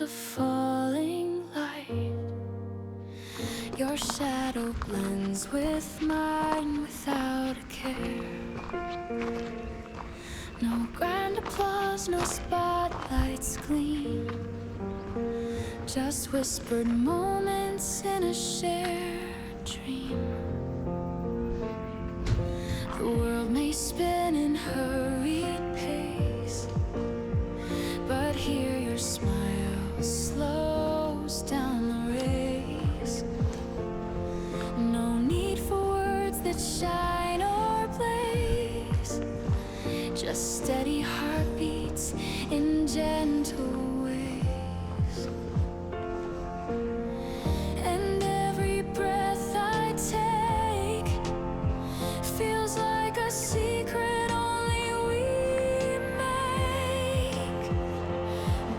of falling light. Your shadow blends with mine without a care. No grand applause, no spotlights gleam, just whispered moments in a shared dream. The world may spin in hurried pace, but here your smile slows down the race. No need for words that shine or blaze, just steady heartbeats in gentle ways. And every breath I take feels like a secret only we make.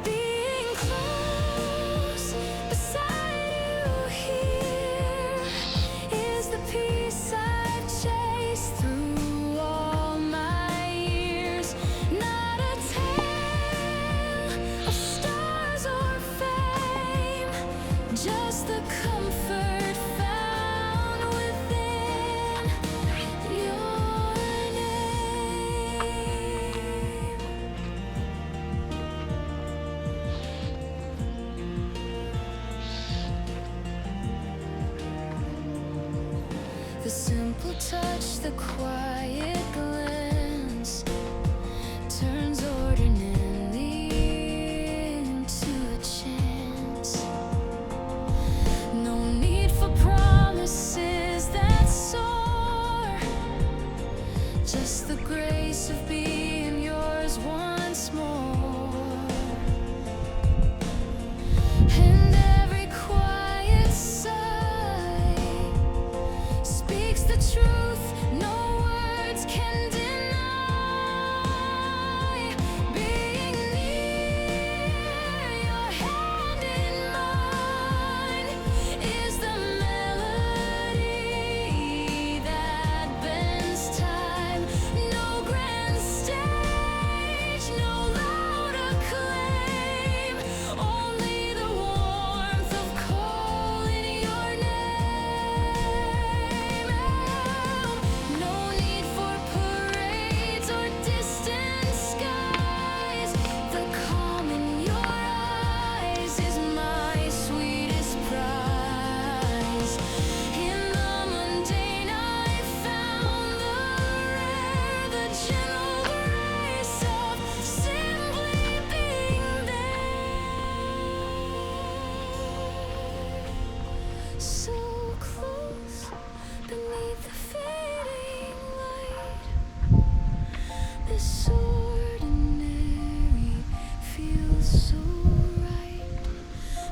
Being close beside you here is the peace I've chased through all my years. Not a tale of stars or fame, just the comfort found within your name. The simple touch, the quiet glance turns ordinary into a chance. No need for promises that soar, just the grace of being yours once more. And every quiet sigh speaks the truth no words can deny. Being near, your hand in mine is the melody that bends time. No grand stage, no loud acclaim, only the warmth of calling your name. No need for parades or distant skies. The calm in your eyes is my sweetest prize. In the mundane I found the rare, the gentle grace of simply being there. So close beneath the fading light, this ordinary feels so right.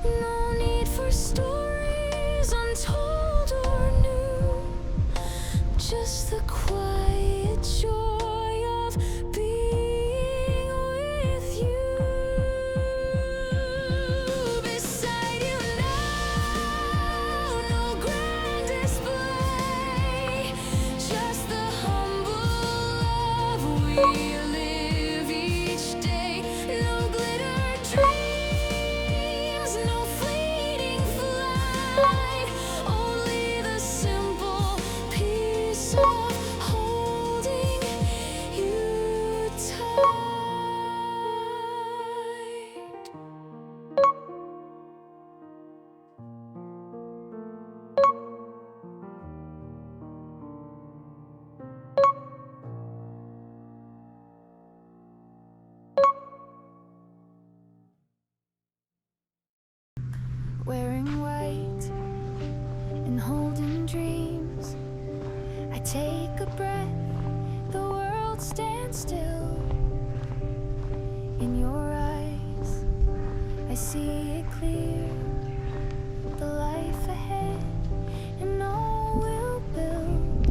No need for stories untold or new, just the quiet joy of being with you. Beside you now, no grand display, just the humble love we live each day. No glitter dreams, no fleeting flight, only the simple peace of holding you tight. Wearing white and holding dreams, I take a breath, the world stands still. In your eyes, I see it clear, the life ahead and all we'll build.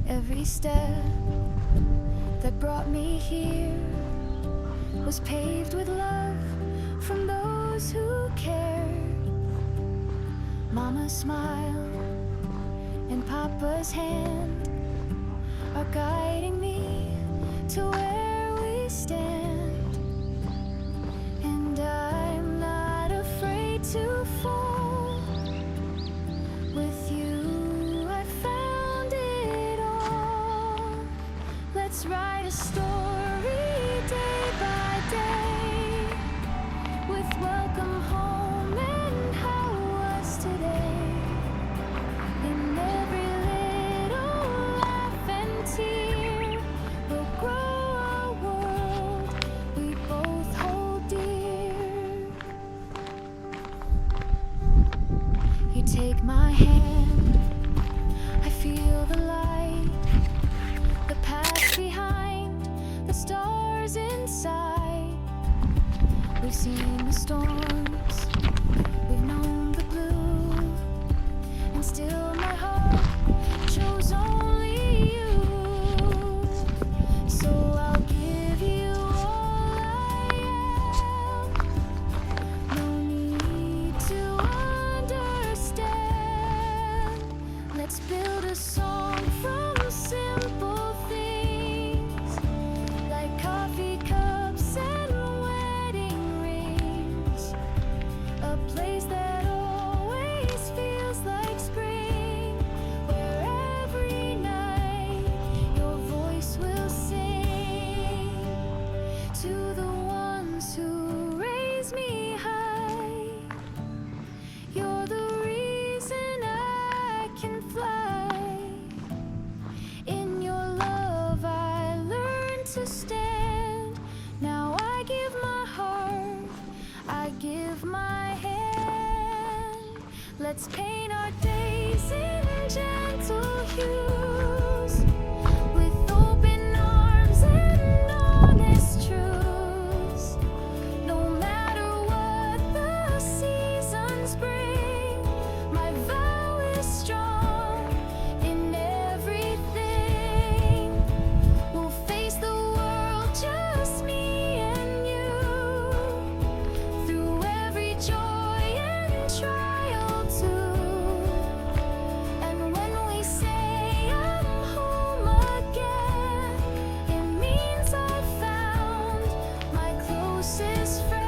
Every step that brought me here was paved with love from those who cared. Mama's smile and Papa's hand are guiding me to where we stand. And I a story day by day, with welcome home and how was today. In every little laugh and tear will grow a world we both hold dear. You take my hand, I feel the light, the past behind, the stars inside. We've seen the storms, we've known the blue, and still my heart chose only you. So I'll give you all I am. No need to understand. Let's build a song from simple things, like coffee cups and wedding rings. A place that always feels like spring, where every night your voice will sing to the ones who raise me high. You're the reason I can fly. In your love I learned to stand. Now I give my heart, I give my hand. Let's paint our days in gentle hues, with open arms and honest truths. No matter what the seasons bring, my vow is strong in everything. We'll face the world, just me and you, through every joy and trial too. And when we say I'm home again, it means I've found my closest friend.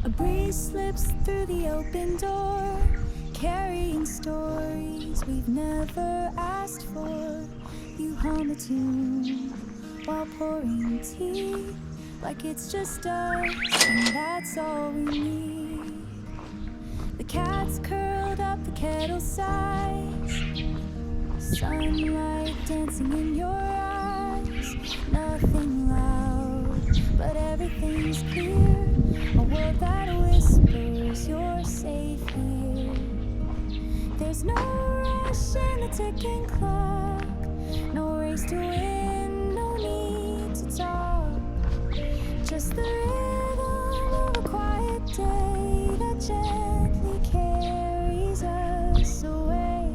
A breeze slips through the open door, carrying stories we've never asked for. You hum a tune while pouring tea, like it's just us, and that's all we need. The cat's curled up, the kettle sighs, sunlight dancing in your eyes. Nothing loud, but everything's clear. A world that whispers you're safe here. There's no rush in the ticking clock, no race to win, no need to talk. Just the rhythm of a quiet day that gently carries us away.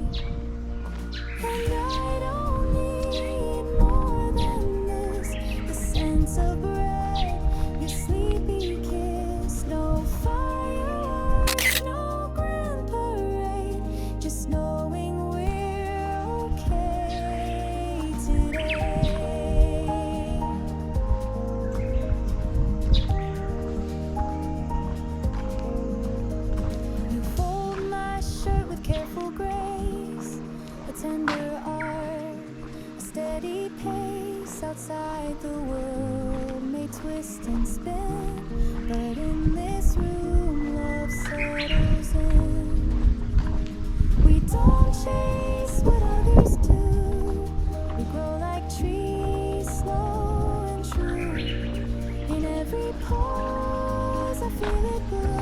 And I don't need more than this, the sense of bread, your sleepy kiss. No fireworks, no grand parade, just knowing we're okay today. You fold my shirt with careful grace, a tender art, a steady pace. Outside the world may twist and spin, but in this room love settles in. We don't chase what others do, we grow like trees, slow and true. In every pours, I feel it blow.